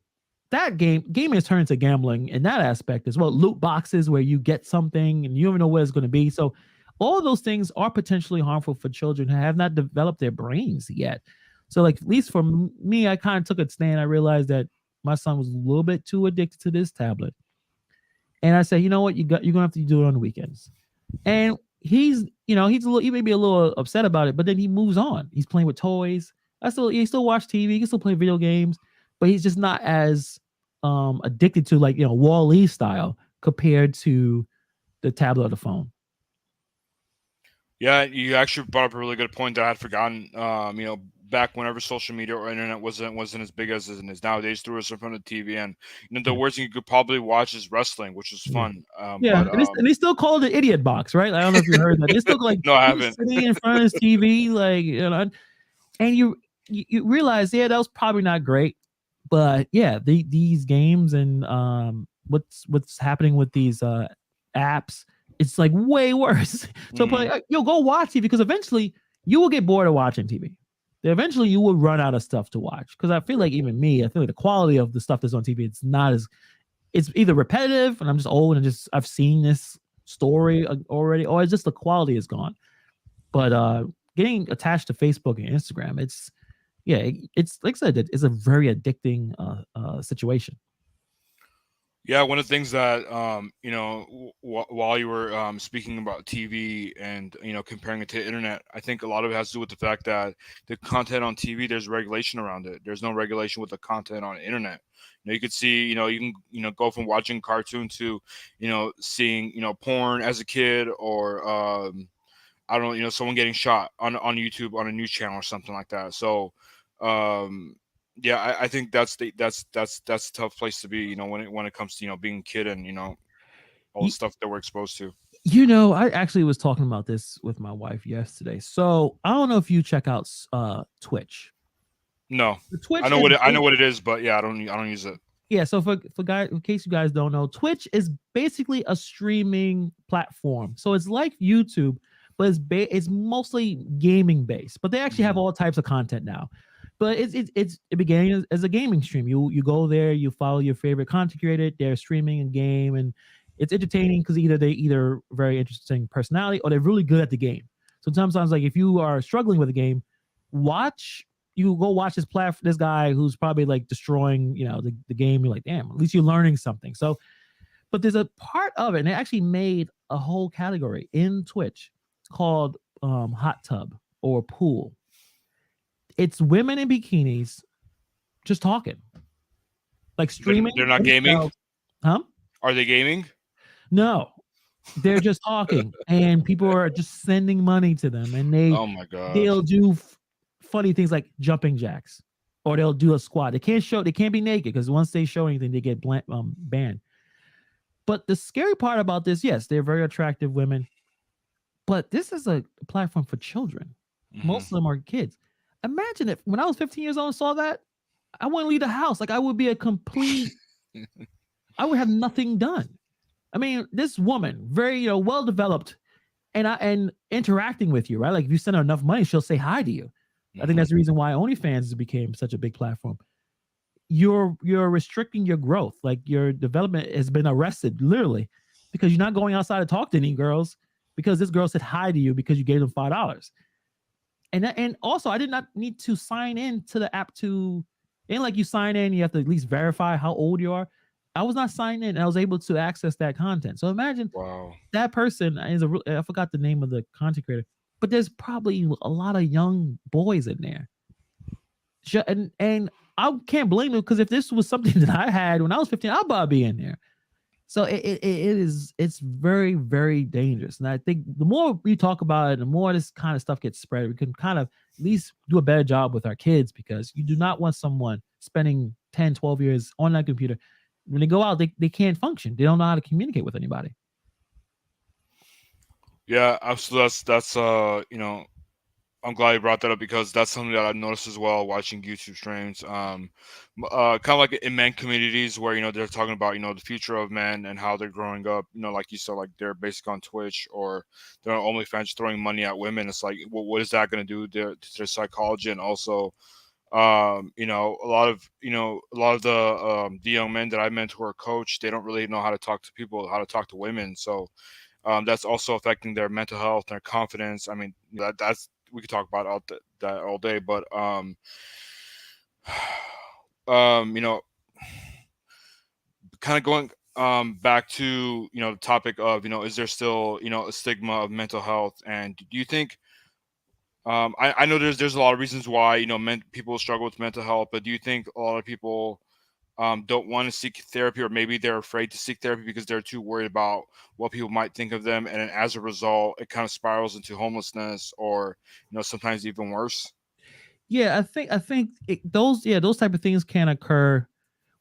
that gaming has turned into gambling in that aspect as well. Loot boxes where you get something and you don't even know what it's going to be. So all of those things are potentially harmful for children who have not developed their brains yet. So like at least for me, I kind of took a stand. I realized that my son was a little bit too addicted to this tablet. And I said, you know what, you're gonna have to do it on the weekends. And he may be a little upset about it, but then he moves on. He's playing with toys. He still watch TV, he can still play video games, but he's just not as addicted to like Wall-E style compared to the tablet or the phone.
Yeah, you actually brought up a really good point that I had forgotten. Back whenever social media or internet wasn't as big as it is nowadays, threw us in front of the TV, and the
Yeah.
worst thing you could probably watch is wrestling, which is
Yeah.
fun.
Yeah, and they still call it the idiot box, right? I don't know if you heard that. They still like
no, I
he's
haven't.
sitting in front of his TV, like and you realize, yeah, that was probably not great, but yeah, these games and what's happening with these apps, it's like way worse. So you'll go watch TV because eventually you will get bored of watching TV. Eventually you will run out of stuff to watch because I feel like even me, I feel like the quality of the stuff that's on TV, it's either repetitive and I'm just old and just I've seen this story already, or it's just the quality is gone. But getting attached to Facebook and Instagram, it's like I said, it's a very addicting situation.
Yeah, one of the things that while you were speaking about TV and comparing it to the internet, I think a lot of it has to do with the fact that the content on TV, there's regulation around it. There's no regulation with the content on the internet. You could see, you can go from watching cartoon to seeing porn as a kid, or I don't know, someone getting shot on YouTube on a news channel or something like that. So yeah, I think that's a tough place to be, when it comes to being a kid and all the stuff that we're exposed to.
I actually was talking about this with my wife yesterday. So I don't know if you check out Twitch.
No,
Twitch
I know what it is, but yeah, I don't use it.
Yeah, so for guys, in case you guys don't know, Twitch is basically a streaming platform. So it's like YouTube, but it's mostly gaming based. But they actually have all types of content now. But it began as a gaming stream. You go there, you follow your favorite content creator. They're streaming a game, and it's entertaining because either very interesting personality or they're really good at the game. So sometimes, like if you are struggling with a game, you go watch this guy who's probably like destroying the game. You're like, damn, at least you're learning something. So, but there's a part of it, and they actually made a whole category in Twitch called hot tub or pool. It's women in bikinis just talking, like streaming.
They're not gaming.
Huh?
Are they gaming?
No, they're just talking, and people are just sending money to them, and
oh my god,
they'll do funny things like jumping jacks, or they'll do a squat. They can't be naked because once they show anything, they get banned. But the scary part about this, yes, they're very attractive women, but this is a platform for children. Most of them are kids. Imagine if when I was 15 years old and saw that, I wouldn't leave the house. Like I would be I would have nothing done. I mean, this woman, very well developed, and interacting with you, right? Like if you send her enough money, she'll say hi to you. I think that's the reason why OnlyFans became such a big platform. You're restricting your growth, like your development has been arrested, literally, because you're not going outside to talk to any girls because this girl said hi to you because you gave them $5. And also, I did not need to sign in to the app ain't like you sign in, you have to at least verify how old you are. I was not signed in, and I was able to access that content. So imagine that person I forgot the name of the content creator, but there's probably a lot of young boys in there. And I can't blame them because if this was something that I had when I was 15, I'd probably be in there. So it's very, very dangerous. And I think the more we talk about it, the more this kind of stuff gets spread, we can kind of at least do a better job with our kids, because you do not want someone spending 10, 12 years on that computer. When they go out, they can't function. They don't know how to communicate with anybody.
Yeah, absolutely. That's I'm glad you brought that up because that's something that I noticed as well watching YouTube streams. Kind of like in men communities where they're talking about the future of men and how they're growing up. Like you said, like they're basically on Twitch or they're on OnlyFans throwing money at women. It's like, what is that going to do to their psychology? And also, a lot of the young men that I mentor or coach, they don't really know how to talk to people, how to talk to women. So that's also affecting their mental health, their confidence. I mean, that's we could talk about that all day, but you know, kind of going back to the topic of is there still a stigma of mental health, and do you think I know there's a lot of reasons why people struggle with mental health, but do you think a lot of people don't want to seek therapy, or maybe they're afraid to seek therapy because they're too worried about what people might think of them, and then as a result, it kind of spirals into homelessness, or sometimes even worse.
Yeah, I think those, yeah, those type of things can occur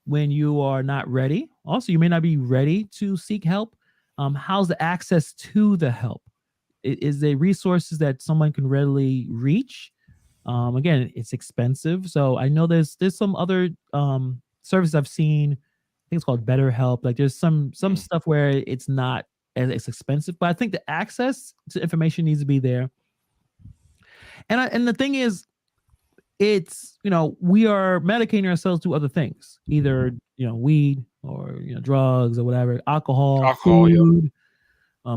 when you are not ready. Also, you may not be ready to seek help. How's the access to the help? Is there resources that someone can readily reach? Again, it's expensive, so I know there's some other services I've seen. I think it's called BetterHelp. Like there's some
Mm.
stuff where it's not as expensive, but I think the access to information needs to be there. And the thing is, it's, we are medicating ourselves to other things, either weed or drugs or whatever, alcohol,
Alcohol, yeah.
food,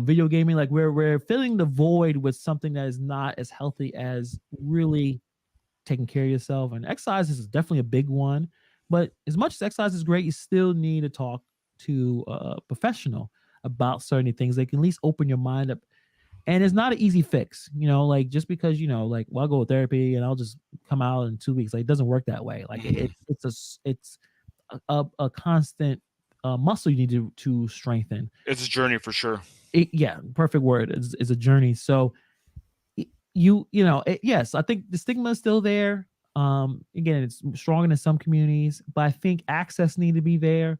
video gaming. Like we're filling the void with something that is not as healthy as really taking care of yourself. And exercise is definitely a big one, but as much as exercise is great, you still need to talk to a professional about certain things. They can at least open your mind up. And it's not an easy fix, like just because like, well, I'll go with therapy and I'll just come out in 2 weeks. Like it doesn't work that way. Like
Hmm.
it's a constant muscle you need to strengthen.
It's a journey for sure.
Yeah, perfect word is a journey. So yes, I think the stigma is still there. Again, it's stronger in some communities, but I think access need to be there.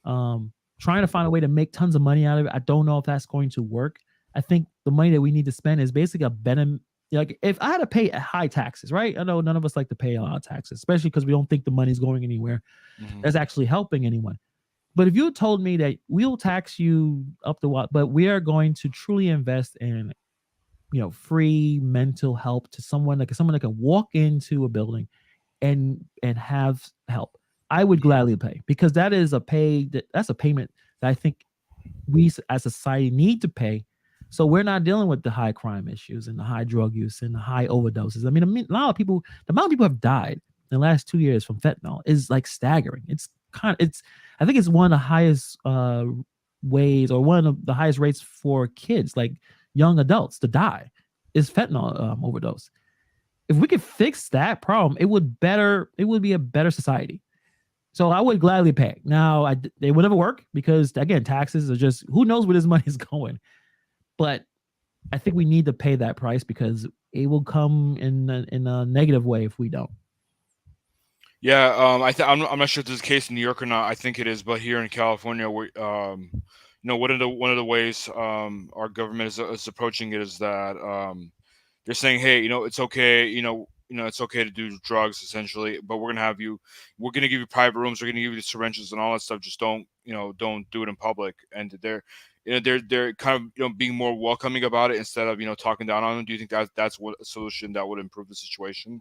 Trying to find a way to make tons of money out of it, I don't know if that's going to work. I think the money that we need to spend is basically a better, like if I had to pay high taxes, right? I know none of us like to pay a lot of taxes, especially because we don't think the money's going anywhere
Hmm.
that's actually helping anyone. But if you told me that we'll tax you up to what, but we are going to truly invest in free mental help to someone that can walk into a building and have help, I would gladly pay, because that's a payment that I think we as a society need to pay, so we're not dealing with the high crime issues and the high drug use and the high overdoses. I mean, a lot of people, the amount of people have died in the last 2 years from fentanyl is like staggering. It's I think it's one of the highest ways, or one of the highest rates for kids, like young adults, to die is fentanyl overdose. If we could fix that problem, it would be a better society. So I would gladly pay. Now, they would never work because, again, taxes are just, who knows where this money is going. But I think we need to pay that price because it will come in a negative way if we don't.
Yeah, I'm not sure if this is the case in New York or not. I think it is, but here in California, we one of the ways our government is approaching it is that they're saying, hey, it's okay, it's okay to do drugs essentially, but we're gonna give you private rooms, we're gonna give you the syringes and all that stuff. Just don't do it in public. And they're kind of being more welcoming about it instead of talking down on them. Do you think that's what a solution that would improve the situation?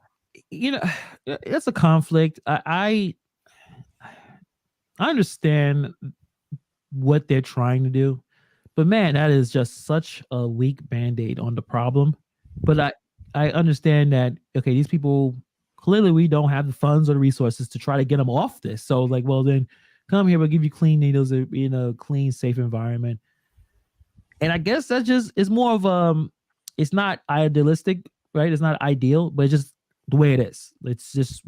You know, it's a conflict. I understand what they're trying to do, but man, that is just such a weak band-aid on the problem. But I understand that, okay, these people, clearly we don't have the funds or the resources to try to get them off this. So like, well then come here, we'll give you clean needles in a clean, safe environment. And I guess that's just, it's more of it's not idealistic, right? It's not ideal, but it's just the way it is. It's just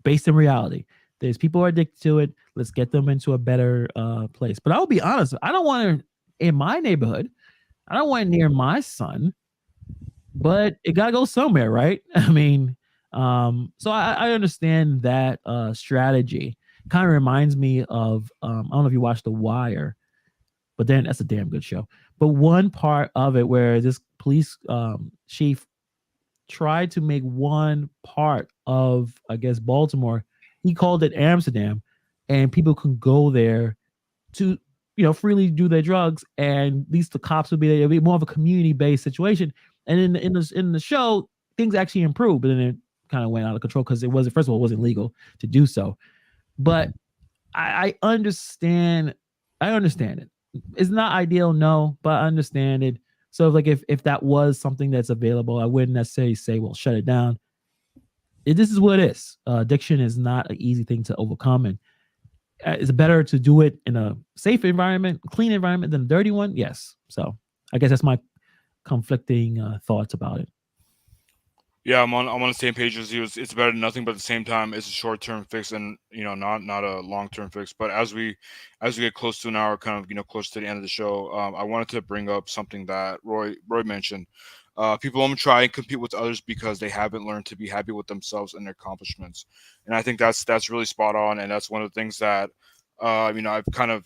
based in reality. There's people who are addicted to it. Let's get them into a better place. But I'll be honest, I don't want to in my neighborhood. I don't want it near my son, but it gotta go somewhere, right? I mean, so I understand that strategy. Kind of reminds me of I don't know if you watched The Wire, but then that's a damn good show. But one part of it where this police chief tried to make one part of, I guess, Baltimore, he called it Amsterdam, and people can go there to, freely do their drugs, and at least the cops would be there. It'd be more of a community based situation. And in the show, things actually improved, but then it kind of went out of control because it wasn't, first of all, it wasn't legal to do so. But I understand. I understand it. It's not ideal, no, but I understand it. So like if that was something that's available, I wouldn't necessarily say, well, shut it down. This is what it is. Addiction is not an easy thing to overcome, and it's better to do it in a safe environment, clean environment than a dirty one. Yes. So I guess that's my conflicting thoughts about it.
Yeah, I'm on the same page as you. It's better than nothing, but at the same time, it's a short term fix, and not a long term fix. But as we get close to an hour, kind of close to the end of the show, I wanted to bring up something that Roy mentioned. People only try and compete with others because they haven't learned to be happy with themselves and their accomplishments, and I think that's really spot on, and that's one of the things that I've kind of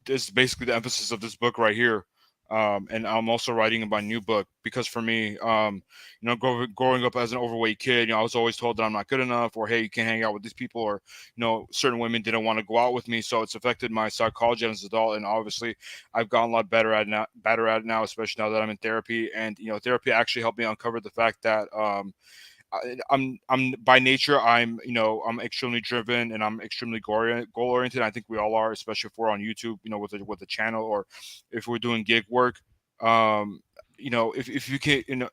this is basically the emphasis of this book right here. And I'm also writing my new book because for me, growing up as an overweight kid, I was always told that I'm not good enough, or hey, you can't hang out with these people, or certain women didn't want to go out with me, so it's affected my psychology as an adult. And obviously, I've gotten a lot better at it now, especially now that I'm in therapy. And therapy actually helped me uncover the fact that I'm by nature I'm extremely driven and I'm extremely goal oriented. I think we all are, especially if we're on YouTube, with a channel, or if we're doing gig work. If you can,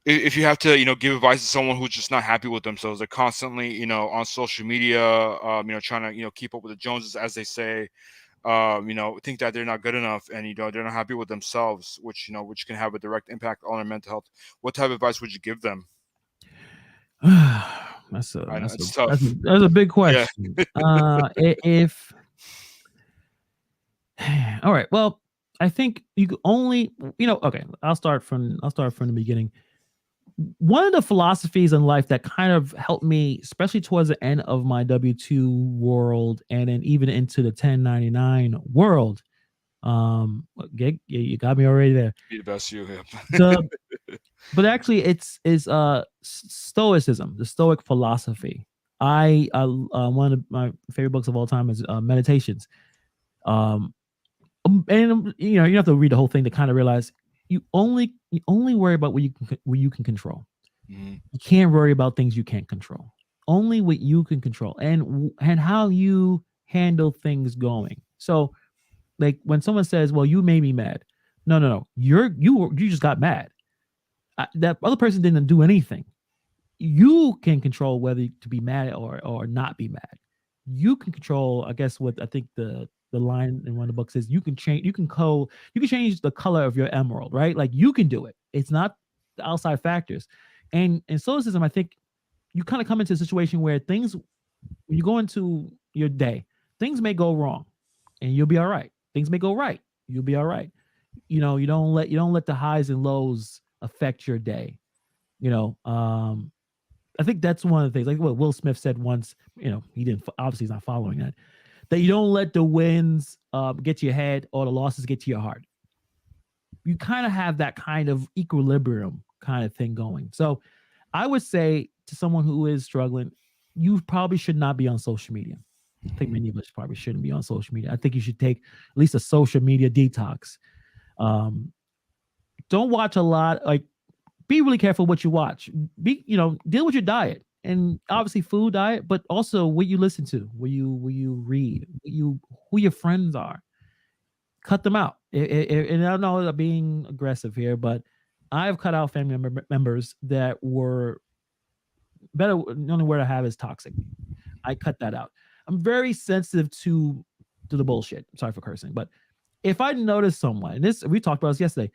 if you have to give advice to someone who's just not happy with themselves, they're constantly on social media, trying to keep up with the Joneses, as they say. Think that they're not good enough, and they're not happy with themselves, which can have a direct impact on their mental health. What type of advice would you give them?
that's a
I know
that's a
it's
that's a,
tough.
that's a big
Yeah.
question. If all right, well, I think you could only, okay, I'll start from the beginning. One of the philosophies in life that kind of helped me, especially towards the end of my W-2 world, and then even into the 1099 world. You got me already there.
Be the best you.
The But actually, it's is stoicism, the Stoic philosophy. One of my favorite books of all time is Meditations. Um, and you have to read the whole thing to kind of realize you only worry about what you can control.
Mhm.
You can't worry about things you can't control. Only what you can control, and how you handle things going. So, like when someone says, "Well, you made me mad," no, no, no, you just got mad. That other person didn't do anything. You can control whether to be mad or not be mad. You can control, I guess, what I think the line in one of the books is, you can change the color of your emerald, right? Like you can do it. It's not the outside factors. And in stoicism, I think you kind of come into a situation where things, when you go into your day, things may go wrong and you'll be all right. Things may go right. You'll be all right. You don't let the highs and lows affect your day. I think that's one of the things, like what Will Smith said once. He didn't, obviously he's not following that you don't let the wins get to your head or the losses get to your heart. You kind of have that kind of equilibrium kind of thing going. So I would say to someone who is struggling, you probably should not be on social media. I think many of us probably shouldn't be on social media. I think you should take at least a social media detox. Um, don't watch a lot. Like, be really careful what you watch. Deal with your diet, and obviously food diet, but also what you listen to, what you read, who your friends are. Cut them out. And I know I'm being aggressive here, but I've cut out family members that were better. The only word I have is toxic. I cut that out. I'm very sensitive to the bullshit. Sorry for cursing, but if I notice someone, and this we talked about this yesterday,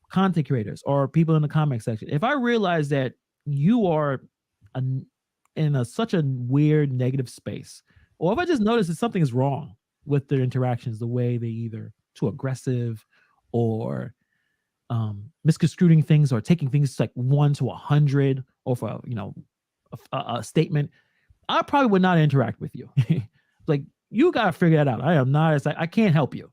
content creators or people in the comment section, if I realize that you are an, in such a weird negative space, or if I just notice that something is wrong with their interactions, the way they either too aggressive or misconstruing things or taking things like 1 to 100, or for a statement, I probably would not interact with you. Like, you gotta figure that out. I am not. It's like I can't help you.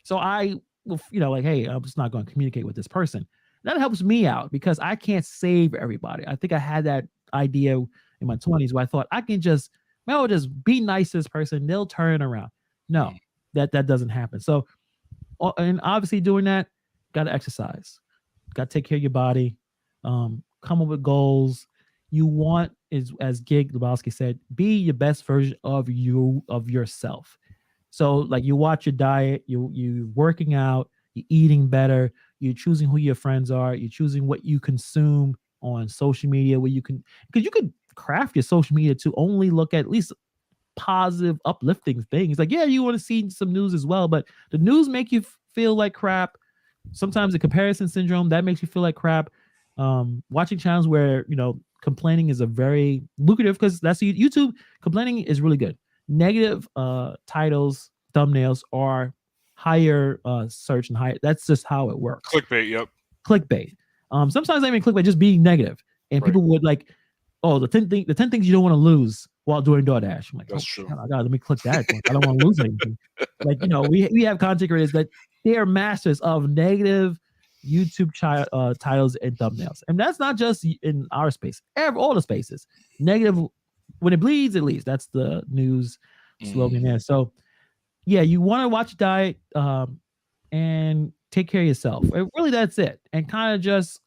So I like, hey, I'm just not going to communicate with this person. That helps me out because I can't save everybody. I think I had that idea in my 20s where I thought I can just, well, just be nice to this person, they'll turn around. No,
Mhm.
that doesn't happen. So, and obviously doing that, got to exercise, got to take care of your body, come up with goals. You want is, as Gig Lebowski said, be your best version of yourself. So like you watch your diet, you working out, you're eating better, you're choosing who your friends are, you're choosing what you consume on social media, where you can, because you could craft your social media to only look at least positive, uplifting things. Like, yeah, you want to see some news as well, but the news make you feel like crap. Sometimes the comparison syndrome that makes you feel like crap. Watching channels where complaining is a very lucrative, because that's YouTube. Complaining is really good. Negative titles, thumbnails are higher search and higher. That's just how it works.
Clickbait. Yep.
Clickbait. Sometimes I mean clickbait, just being negative, and
Right.
people would like, oh, the 10 things you don't want to lose while doing DoorDash. I'm like,
That's
oh,
true.
hell, I got, let me click that. I don't want to lose anything. Like, we have content creators that they are masters of negative YouTube titles and thumbnails, and that's not just in our space. All the spaces, negative. When it bleeds, it leads. That's the news slogan
Mhm.
there. So yeah, you want to watch diet, and take care of yourself. Really, that's it. And kind of just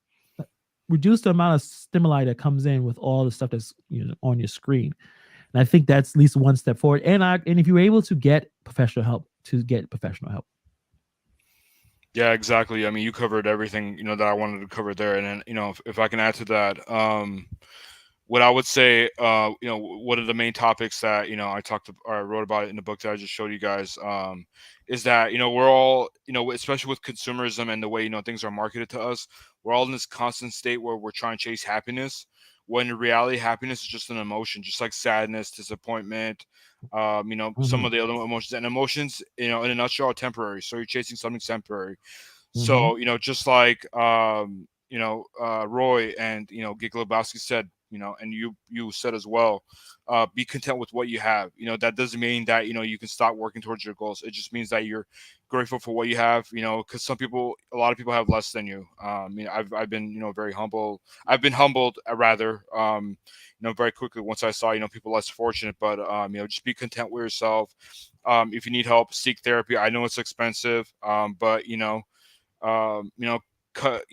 reduce the amount of stimuli that comes in with all the stuff that's on your screen. And I think that's at least one step forward. And if you're able to get professional help, to get professional help.
Yeah, exactly. I mean, you covered everything that I wanted to cover there, and then if I can add to that, what I would say, one of the main topics that I talked or I wrote about it in the book that I just showed you guys, is that we're all especially with consumerism and the way things are marketed to us, we're all in this constant state where we're trying to chase happiness, when in reality happiness is just an emotion, just like sadness, disappointment, some
Mm-hmm.
of the other emotions, and emotions, in a nutshell, are temporary. So you're chasing something temporary.
Mm-hmm.
So, just like Roy and Gig Lebowski said, and you said as well, be content with what you have. That doesn't mean that you can stop working towards your goals. It just means that you're grateful for what you have. Because a lot of people have less than you. I've been very humble. I've been humbled, rather. Very quickly once I saw people less fortunate. But just be content with yourself. If you need help, seek therapy. I know it's expensive, but you know, cut,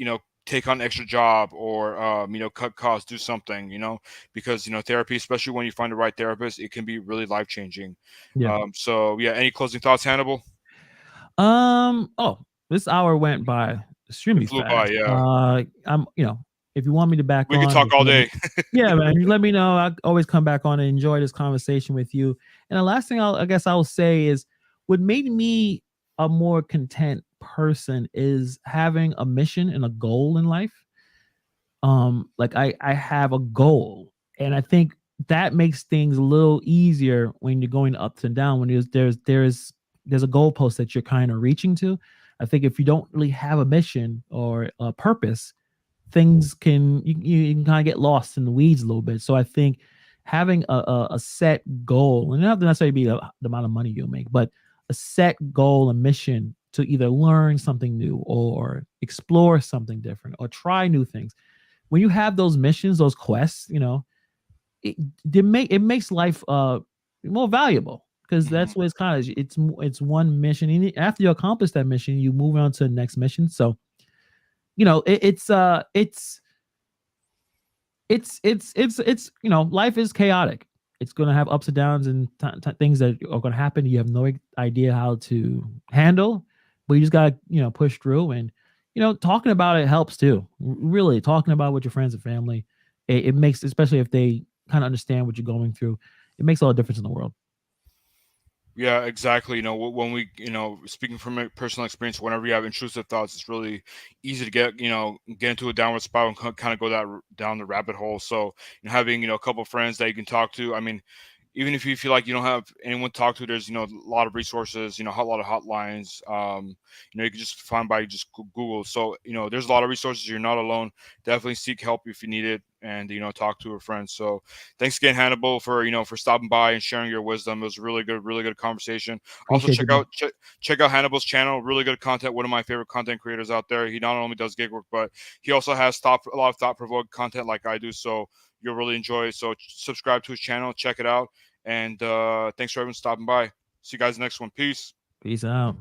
take on an extra job, or cut costs, do something, because therapy, especially when you find the right therapist, it can be really life changing.
Yeah.
So yeah, any closing thoughts, Hannibal?
Oh, this hour went by
It
extremely
flew by.
fast.
Yeah,
I'm, if you want me to back
we could
on,
talk
just
all
let me.
day.
Yeah, man. You let me know. I always come back on and enjoy this conversation with you. And the last thing I guess I'll say is, what made me a more content person is having a mission and a goal in life. Like I have a goal, and I think that makes things a little easier when you're going ups and down, when there's a goalpost that you're kind of reaching to. I think if you don't really have a mission or a purpose, things can, you can kind of get lost in the weeds a little bit. So I think having a set goal, and it doesn't have to necessarily be the amount of money you'll make, but a set goal and mission to either learn something new or explore something different or try new things. When you have those missions, those quests, it, it makes life more valuable, because
Mhm.
that's what it's kind of, it's one mission, and after you accomplish that mission, you move on to the next mission. So it's life is chaotic. It's going to have ups and downs, and things that are going to happen you have no idea how to handle, but you just got to push through. And talking about it helps too. Really talking about it with your friends and family, it makes, especially if they kind of understand what you're going through, it makes all the difference in the world.
Yeah, exactly. When we, speaking from a personal experience, whenever you have intrusive thoughts, it's really easy to get into a downward spiral and kind of go down the rabbit hole. So, having, a couple friends that you can talk to. I mean, even if you feel like you don't have anyone to talk to, there's a lot of resources, a lot of hotlines. You can just find by just Google. So there's a lot of resources. You're not alone. Definitely seek help if you need it, and talk to a friend. So thanks again, Hannibal, for stopping by and sharing your wisdom. It was really good conversation. Also
Appreciate you, man.
check out Hannibal's channel. Really good content. One of my favorite content creators out there. He not only does gig work, but he also has a lot of thought provoking content like I do. So you'll really enjoy it. So subscribe to his channel, check it out, and thanks for everyone stopping by. See you guys next one. Peace.
Peace out.